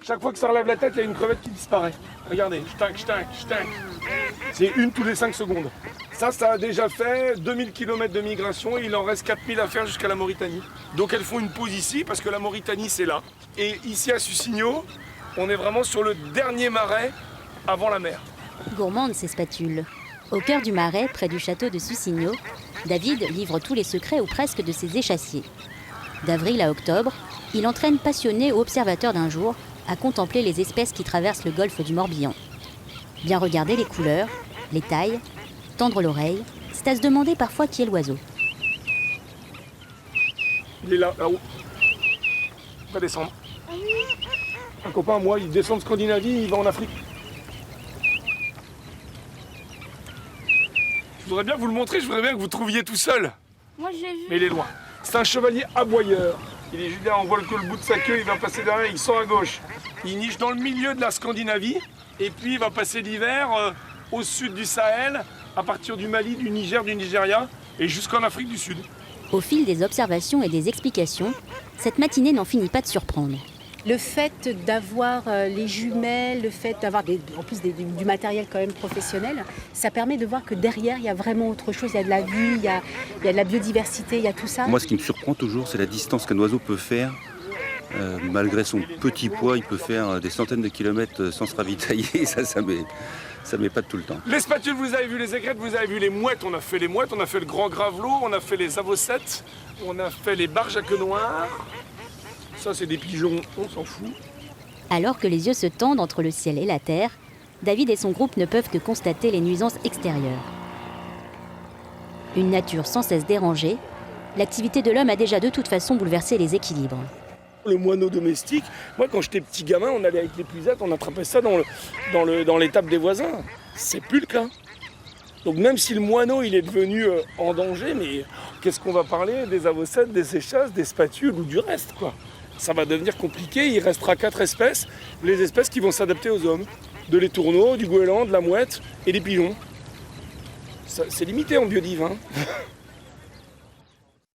Chaque fois que ça relève la tête, il y a une crevette qui disparaît. Regardez, ch'tac, ch'tac, ch'tac. C'est une tous les 5 secondes. Ça a déjà fait 2000 km de migration et il en reste 4000 à faire jusqu'à la Mauritanie. Donc elles font une pause ici parce que la Mauritanie c'est là. Et ici à Sucigno, on est vraiment sur le dernier marais avant la mer. Gourmande, ces spatules. Au cœur du marais, près du château de Sucigno, David livre tous les secrets ou presque de ses échassiers. D'avril à octobre, il entraîne passionné ou observateur d'un jour à contempler les espèces qui traversent le golfe du Morbihan. Bien regarder les couleurs, les tailles, tendre l'oreille, c'est à se demander parfois qui est l'oiseau. Il est là, là-haut. Il va descendre. Un copain, moi, il descend de Scandinavie, il va en Afrique. Je voudrais bien vous le montrer, je voudrais bien que vous trouviez tout seul. Moi j'ai vu. Mais il est loin. C'est un chevalier aboyeur. Il est juste là, on voit que le bout de sa queue, il va passer derrière, il sort à gauche. Il niche dans le milieu de la Scandinavie, et puis il va passer l'hiver au sud du Sahel, à partir du Mali, du Niger, du Nigeria, et jusqu'en Afrique du Sud. Au fil des observations et des explications, cette matinée n'en finit pas de surprendre. Le fait d'avoir les jumelles, le fait d'avoir en plus du matériel quand même professionnel, ça permet de voir que derrière, il y a vraiment autre chose. Il y a de la vue, il y a de la biodiversité, il y a tout ça. Moi, ce qui me surprend toujours, c'est la distance qu'un oiseau peut faire. Malgré son petit poids, il peut faire des centaines de kilomètres sans se ravitailler. Ça m'épate tout le temps. Les spatules, vous avez vu les aigrettes, vous avez vu les mouettes. On a fait les mouettes, on a fait le grand gravelot, on a fait les avocettes, on a fait les barges à queue noire. Ça, c'est des pigeons, on s'en fout. Alors que les yeux se tendent entre le ciel et la terre, David et son groupe ne peuvent que constater les nuisances extérieures. Une nature sans cesse dérangée, l'activité de l'homme a déjà de toute façon bouleversé les équilibres. Le moineau domestique, moi quand j'étais petit gamin, on allait avec les puisettes, on attrapait ça dans l'étable des voisins. C'est plus le cas. Donc même si le moineau il est devenu en danger, mais qu'est-ce qu'on va parler des avocettes, des échasses, des spatules ou du reste quoi. Ça va devenir compliqué, il restera 4 espèces, les espèces qui vont s'adapter aux hommes. De l'étourneau, du goéland, de la mouette et des pigeons. C'est limité en biodive, hein.